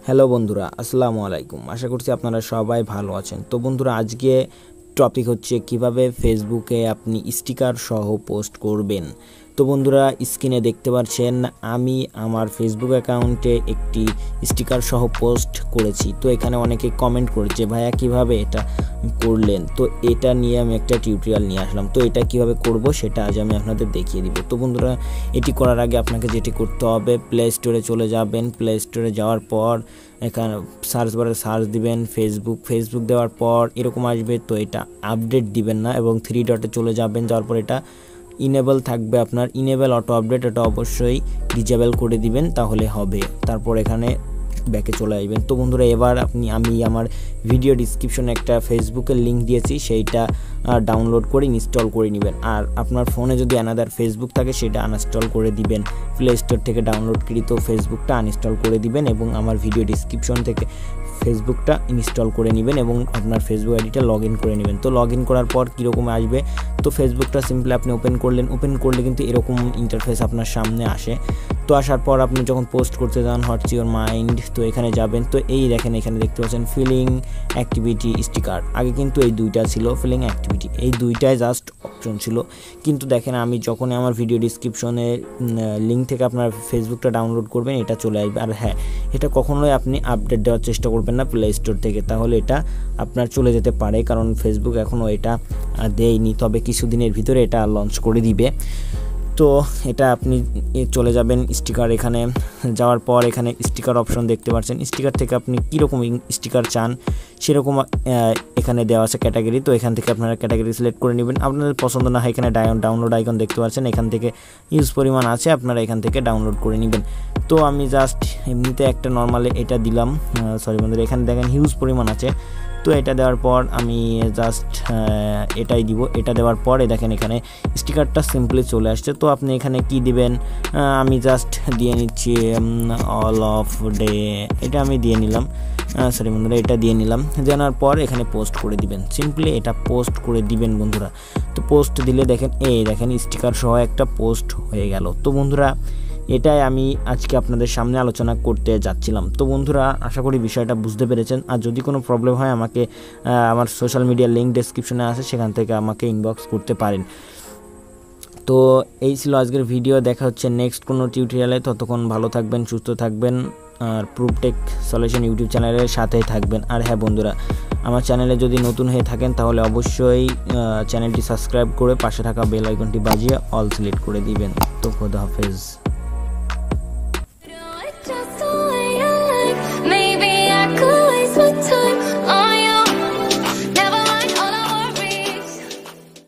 Hello বন্ধুরা, আসসালামু আলাইকুম। আশা করছি আপনারা সবাই ভালো আছেন। তো বন্ধুরা, আজকে টপিক হচ্ছে কিভাবে ফেসবুকে আপনি স্টিকার সহ পোস্ট করবেন। তো বন্ধুরা, স্ক্রিনে দেখতে পাচ্ছেন আমি আমার ফেসবুক অ্যাকাউন্টে একটি স্টিকার সহ পোস্ট করেছি। তো এখানে অনেকে কমেন্ট করেছে, ভাইয়া কিভাবে এটা করলেন। তো এটা নিয়ে আমি একটা টিউটোরিয়াল নিয়ে আসলাম। তো এটা কিভাবে করব সেটা আজ আমি আপনাদের দেখিয়ে দিব। তো বন্ধুরা, এটি করার আগে আপনাকে যেটি করতে হবে, প্লে স্টোরে চলে যাবেন। প্লে স্টোরে যাওয়ার পর এখানে সার্চ বারে সার্চ দিবেন ফেসবুক দেওয়ার পর এরকম আসবে। তো এটা আপডেট দিবেন না এবং 3 ডটে চলে যাবেন। যাওয়ার পর এটা ইনেবল থাকবে, আপনার ইনেবল অটো আপডেট, এটা অবশ্যই ডিজেবল করে দিবেন, তাহলে হবে। তারপর এখানে ব্যাকে চলে আসবেন। তো বন্ধুরা, এবার আমি আমার ভিডিও ডিসক্রিপশনে একটা ফেসবুকের লিঙ্ক দিয়েছি, সেইটা ডাউনলোড করে ইনস্টল করে নেবেন। আর আপনার ফোনে যদি অ্যানাদার ফেসবুক থাকে সেটা আনইনস্টল করে দিবেন। প্লে স্টোর থেকে ডাউনলোডকৃত ফেসবুকটা আনইনস্টল করে দিবেন এবং আমার ভিডিও ডিসক্রিপশন থেকে ফেসবুকটা ইনস্টল করে নেবেন এবং আপনার ফেসবুক আইডিটা লগ ইন করে নেবেন। তো লগ ইন করার পর কীরকম আসবে, তো ফেসবুকটা সিম্পলি আপনি ওপেন করলে কিন্তু এরকম ইন্টারফেস আপনার সামনে আসে। তো আসার পর আপনি যখন পোস্ট করতে যান, হোয়াটস ইউর মাইন্ড, তো এখানে যাবেন। তো এই দেখেন, এখানে দেখতে পাচ্ছেন ফিলিং অ্যাক্টিভিটি স্টিকার। আগে কিন্তু এই দুইটা ছিল, ফিলিং অ্যাক্টিভিটি, এই দুইটাই জাস্ট অপশন ছিল। কিন্তু দেখেন, আমি যখনই আমার ভিডিও ডিসক্রিপশনে লিঙ্ক থেকে আপনার ফেসবুকটা ডাউনলোড করবেন, এটা চলে আসবে। আর হ্যাঁ, এটা কখনোই আপনি আপডেট দেওয়ার চেষ্টা করবেন না প্লে স্টোর থেকে, তাহলে এটা আপনার চলে যেতে পারে, কারণ ফেসবুক এখনও এটা দেয়নি, তবে কিছুদিনের ভিতরে এটা লঞ্চ করে দিবে। তো এটা আপনি চলে যাবেন স্টিকার, এখানে যাওয়ার পর এখানে স্টিকার অপশন দেখতে পাচ্ছেন। স্টিকার থেকে আপনি কীরকম স্টিকার চান সেরকম এখানে দেওয়া আছে ক্যাটাগরি। তো এখান থেকে আপনারা ক্যাটাগরি সিলেক্ট করে নেবেন। আপনাদের পছন্দ না হয় এখানে ডাউনলোড আইকন দেখতে পাচ্ছেন, এখান থেকে ইউজ পরিমাণ আছে, আপনারা এখান থেকে ডাউনলোড করে নেবেন। তো আমি জাস্ট এমনিতে একটা নর্মালে এটা দিলাম, সরি বন্ধুরা, এখানে দেখেন হিউজ পরিমাণ আছে। তো এটা দেওয়ার পর আমি জাস্ট এটাই দিব। এটা দেওয়ার পরে দেখেন এখানে স্টিকারটা সিম্পলি চলে আসছে। তো আপনি এখানে কি দিবেন, আমি জাস্ট দিয়ে নিচ্ছি অল অফ ডে, এটা আমি দিয়ে নিলাম। সরি বন্ধুরা, এটা দিয়ে নিলাম। জানার পর এখানে পোস্ট করে দিবেন, সিম্পলি এটা পোস্ট করে দিবেন বন্ধুরা। তো পোস্ট দিলে দেখেন স্টিকার সহ একটা পোস্ট হয়ে গেল। তো বন্ধুরা, এটাই আমি আজকে আপনাদের সামনে আলোচনা করতে যাচ্ছিলাম। তো বন্ধুরা, আশা করি বিষয়টা বুঝতে পেরেছেন। আর যদি কোনো প্রবলেম হয় আমাকে আমার সোশ্যাল মিডিয়ার লিঙ্ক ডেসক্রিপশনে আছে, সেখান থেকে আমাকে ইনবক্স করতে পারেন। তো এই ছিল আজকের ভিডিও, দেখা হচ্ছে নেক্সট কোনো টিউটোরিয়ালে। ততক্ষণ ভালো থাকবেন, সুস্থ থাকবেন, আর প্রুফটেক সলিউশন ইউটিউব চ্যানেলের সাথেই থাকবেন। আর হ্যাঁ বন্ধুরা, আমার চ্যানেলে যদি নতুন হয়ে থাকেন তাহলে অবশ্যই চ্যানেলটি সাবস্ক্রাইব করে পাশে থাকা বেল আইকনটি বাজিয়ে অল সিলেক্ট করে দিবেন। তো খোদা হাফেজ।